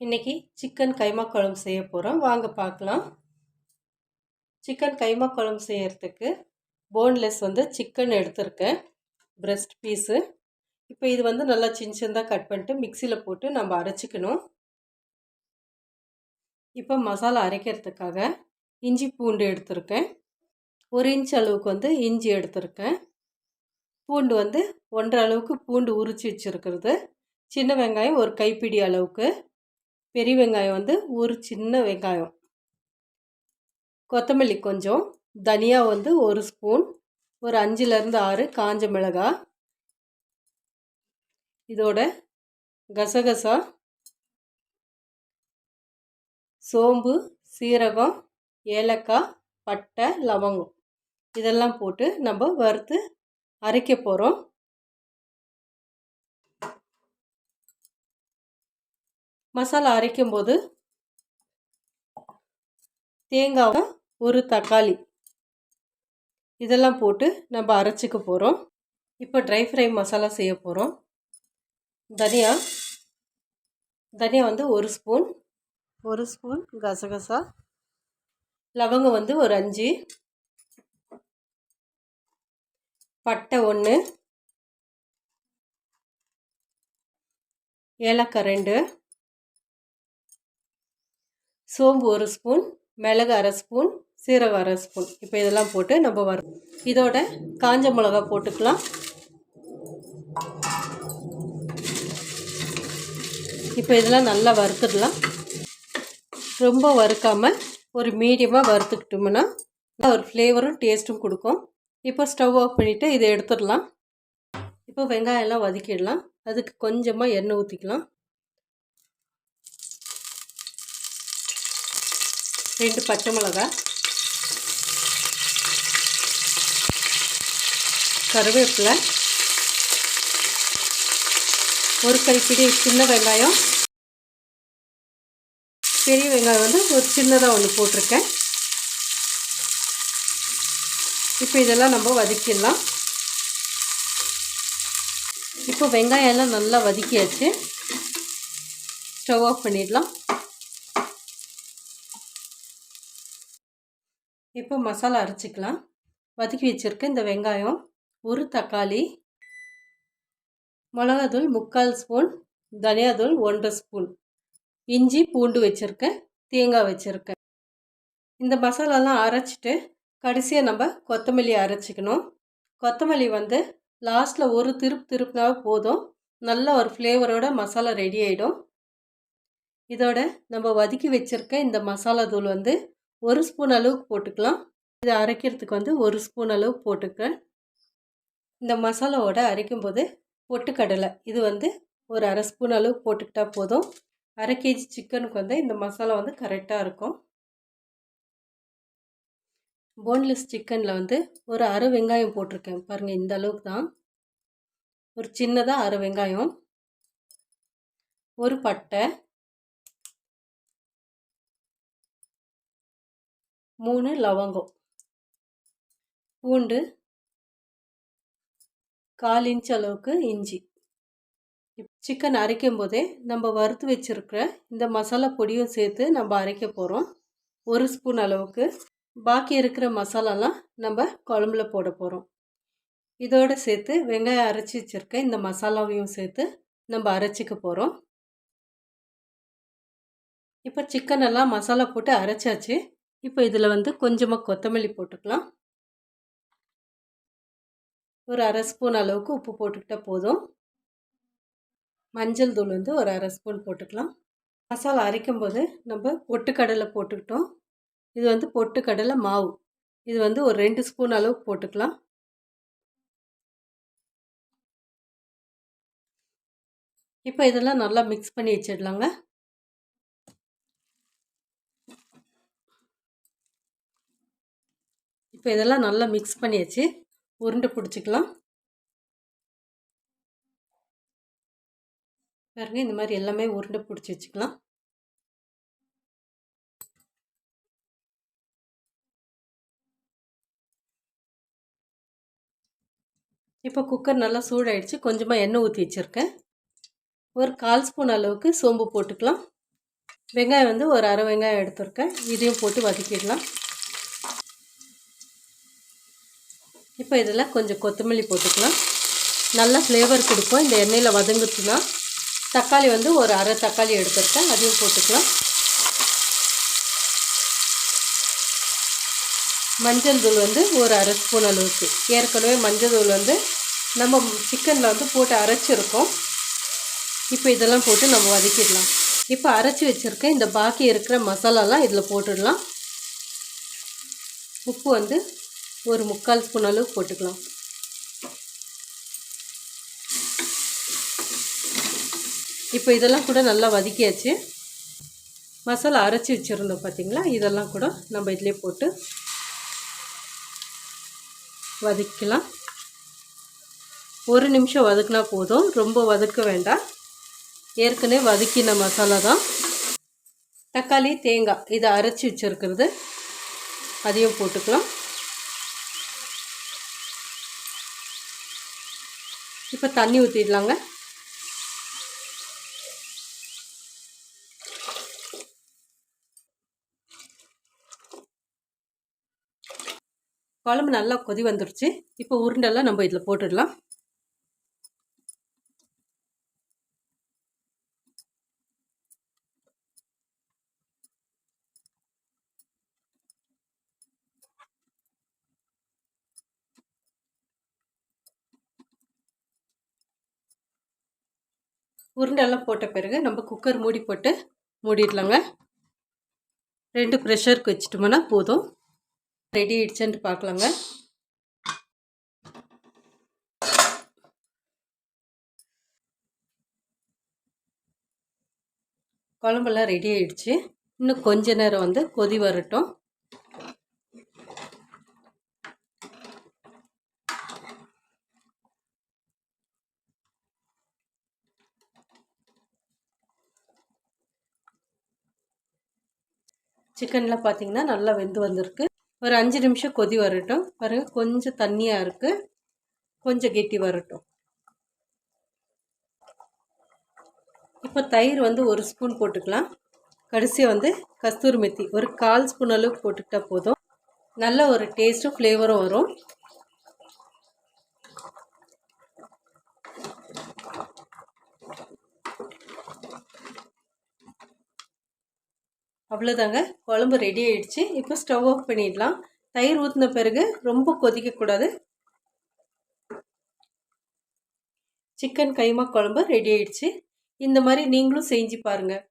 இன்றைக்கி சிக்கன் கைமா குழம்பு செய்ய போகிறோம், வாங்க பார்க்கலாம். சிக்கன் கைமா குழம்பு செய்கிறதுக்கு போன்லெஸ் சிக்கன் எடுத்திருக்கேன், பிரெஸ்ட் பீஸு. இப்போ இது நல்லா சின்னதாக கட் பண்ணிட்டு மிக்சியில் போட்டு நம்ம அரைச்சிக்கணும். இப்போ மசாலா அரைக்கிறதுக்காக இஞ்சி பூண்டு எடுத்திருக்கேன். 1 இன்ச் அளவுக்கு இஞ்சி எடுத்திருக்கேன். பூண்டு 1.5 அளவுக்கு பூண்டு உரித்து வச்சுருக்கிறது. சின்ன வெங்காயம் ஒரு கைப்பிடி அளவுக்கு, பெரிய வெங்காயம் ஒரு சின்ன வெங்காயம், கொத்தமல்லி கொஞ்சம், தனியா 1 ஸ்பூன், ஒரு 5லேருந்து 6 காஞ்ச மிளகாய், இதோட கசகசா, சோம்பு, சீரகம், ஏலக்காய், பட்டை, லவங்கம் இதெல்லாம் போட்டு நம்ம வறுத்து அரைக்க போகிறோம். மசாலா அரைக்கும்போது தேங்காய், ஒரு தக்காளி இதெல்லாம் போட்டு நம்ம அரைச்சிக்க போகிறோம். இப்போ ட்ரை ஃப்ரை மசாலா செய்ய போகிறோம். தனியா 1 ஸ்பூன், 1 ஸ்பூன் கசகசா, லவங்கம் ஒரு 5, பட்டை 1, ஏலக்காய் 2, சோம்பு 1 ஸ்பூன், மிளகு 1/2 ஸ்பூன், சீரகம் 1/2 ஸ்பூன். இப்போ இதெல்லாம் போட்டு நம்ம வரும். இதோட காஞ்ச மிளகா போட்டுக்கலாம். இப்போ இதெல்லாம் நல்லா வறுத்துடலாம். ரொம்ப வறுக்காமல் ஒரு மீடியமாக வறுத்துக்கிட்டோம்னா ஒரு ஃப்ளேவரும் டேஸ்ட்டும் கொடுக்கும். இப்போ ஸ்டவ் ஆஃப் பண்ணிவிட்டு இதை எடுத்துடலாம். இப்போ வெங்காயம் எல்லாம் வதக்கிடலாம். அதுக்கு கொஞ்சமாக எண்ணெய் ஊற்றிக்கலாம். 2 பச்சை மிளகாய், கருவேப்பிலை, ஒரு கைப்பிடி சின்ன வெங்காயம், பெரிய வெங்காயம் ஒரு சின்னதாக ஒன்று போட்டிருக்கேன். இப்போ இதெல்லாம் நம்ம வதக்கிடலாம். இப்போ வெங்காயம் எல்லாம் நல்லா வதக்கியாச்சு. ஸ்டவ் ஆஃப் பண்ணிடலாம். இப்போ மசாலா அரைச்சிக்கலாம். வதக்கி வச்சுருக்க இந்த வெங்காயம், ஒரு தக்காளி, மிளகாத்தூள் 3/4 ஸ்பூன், தனியாத்தூள் 1 ஸ்பூன், இஞ்சி பூண்டு வச்சுருக்கேன், தேங்காய் வச்சுருக்கேன். இந்த மசாலாலாம் அரைச்சிட்டு கடைசியாக நம்ம கொத்தமல்லி அரைச்சிக்கணும். கொத்தமல்லி லாஸ்ட்டில் ஒரு திருப்பினா போதும், நல்ல ஒரு ஃப்ளேவரோட மசாலா ரெடி ஆகிடும். இதோட நம்ம வதக்கி வச்சுருக்க இந்த மசாலா தூள் 1 ஸ்பூன் அளவுக்கு போட்டுக்கலாம். இதை அரைக்கிறதுக்கு 1 ஸ்பூன் அளவுக்கு போட்டுக்கிறேன். இந்த மசாலாவோட அரைக்கும்போது பொட்டுக்கடலை இது ஒரு 1/2 ஸ்பூன் அளவுக்கு போட்டுக்கிட்டா போதும். 1/2 kg சிக்கனுக்கு இந்த மசாலா கரெக்டாக இருக்கும். போன்லெஸ் சிக்கனில் ஒரு அரை வெங்காயம் போட்டிருக்கேன் பாருங்கள், இந்த அளவுக்கு தான். ஒரு சின்னதாக அரை வெங்காயம், ஒரு பட்டை, 3 லவங்கம், பூண்டு 1/4 இன்ச் அளவுக்கு இஞ்சி. சிக்கன் அரைக்கும் போதே நம்ம வறுத்து வச்சுருக்கிற இந்த மசாலா பொடியும் சேர்த்து நம்ம அரைக்க போகிறோம். 1 ஸ்பூன் அளவுக்கு. பாக்கி இருக்கிற மசாலாலாம் நம்ம குழம்புல போட போகிறோம். இதோடு சேர்த்து வெங்காயம் அரைச்சி வச்சுருக்க இந்த மசாலாவையும் சேர்த்து நம்ம அரைச்சிக்க போகிறோம். இப்போ சிக்கன் எல்லாம் மசாலா போட்டு அரைச்சாச்சு. இப்போ இதில் கொஞ்சமாக கொத்தமல்லி போட்டுக்கலாம். ஒரு 1/2 ஸ்பூன் அளவுக்கு உப்பு போட்டுக்கிட்டால் போதும். மஞ்சள் தூள் ஒரு 1/2 ஸ்பூன் போட்டுக்கலாம். மசாலா அரைக்கும்போது நம்ம பொட்டுக்கடலை போட்டுக்கிட்டோம். இது பொட்டுக்கடலை மாவு, இது ஒரு 2 ஸ்பூன் அளவுக்கு போட்டுக்கலாம். இப்போ இதெல்லாம் நல்லா மிக்ஸ் பண்ணி வச்சிடலாங்க. இப்போ இதெல்லாம் நல்லா மிக்ஸ் பண்ணியாச்சு. உருண்டை பிடிச்சிக்கலாம். பாருங்க, இந்த மாதிரி எல்லாமே உருண்டை பிடிச்சி வச்சுக்கலாம். இப்போ குக்கர் நல்லா சூடாயிடுச்சு. கொஞ்சமாக எண்ணெய் ஊற்றி வச்சுருக்கேன். ஒரு 1/4 ஸ்பூன் அளவுக்கு சோம்பு போட்டுக்கலாம். வெங்காயம் வந்து ஒரு அரை வெங்காயம் எடுத்துருக்கேன், இதையும் போட்டு வதக்கிடலாம். இப்போ இதில் கொஞ்சம் கொத்தமல்லி போட்டுக்கலாம், நல்லா ஃப்ளேவர் கொடுக்கும் இந்த எண்ணெயில் வதங்குச்சுன்னா. தக்காளி வந்து ஒரு அரை தக்காளி எடுத்துருக்கேன், அதையும் போட்டுக்கலாம். மஞ்சள் தூள் வந்து ஒரு அரை ஸ்பூன் அளவுக்கு. ஏற்கனவே மஞ்சள் தூள் வந்து நம்ம சிக்கனில் வந்து போட்டு அரைச்சிருக்கோம். இப்போ இதெல்லாம் போட்டு நம்ம வதக்கிடலாம். இப்போ அரைச்சி வச்சுருக்க இந்த பாக்கி இருக்கிற மசாலாலாம் இதில் போட்டுடலாம். உப்பு வந்து ஒரு 3/4 ஸ்பூன் அளவு போட்டுக்கலாம். இப்போ இதெல்லாம் கூட நல்லா வதக்கியாச்சு. மசாலா அரைச்சி வச்சுருந்தோம் பார்த்திங்களா, இதெல்லாம் கூட நம்ம இதிலே போட்டு வதக்கலாம். 1 நிமிஷம் வதக்கினா போதும், ரொம்ப வதக்க வேண்டாம். ஏற்கனவே வதக்கின மசாலா தான். தக்காளி தேங்காய் இதை அரைச்சி வச்சுருக்கிறது அதையும் போட்டுக்கலாம். இப்போ தண்ணி ஊற்றிடலாங்க. குழம்பு நல்லா கொதி வந்துருச்சு. இப்போ உருண்டெல்லாம் நம்ம இதில் போட்டுடலாம். உருண்டெல்லாம் போட்ட பிறகு நம்ம குக்கர் மூடி போட்டு மூடிடலாங்க. 2 ப்ரெஷருக்கு வச்சுட்டோம்னா போதும். ரெடி ஆயிடுச்சுன்ட்டு பார்க்கலாங்க. குழம்பெல்லாம் ரெடி ஆயிடுச்சு. இன்னும் கொஞ்ச நேரம் வந்து கொதி வரட்டும். சிக்கன்லாம் பார்த்திங்கன்னா நல்லா வெந்து வந்திருக்கு. ஒரு 5 நிமிஷம் கொதி வரட்டும். பாருங்கள், கொஞ்சம் தண்ணியாக இருக்குது, கொஞ்சம் கெட்டி வரட்டும். இப்போ தயிர் வந்து 1 ஸ்பூன் போட்டுக்கலாம். கடைசியாக வந்து கஸ்தூரி மெத்தி ஒரு 1/4 ஸ்பூன் அளவுக்கு போட்டுக்கிட்டால் போதும். நல்ல ஒரு டேஸ்ட்டும் ஃப்ளேவரும் வரும். அவ்வளோதாங்க, குழம்பு ரெடி ஆயிடுச்சு. இப்போ ஸ்டவ் ஆஃப் பண்ணிடலாம். தயிர் ஊற்றின பிறகு ரொம்ப கொதிக்கக்கூடாது. சிக்கன் கைமா குழம்பு ரெடி ஆயிடுச்சு. இந்த மாதிரி நீங்களும் செஞ்சு பாருங்கள்.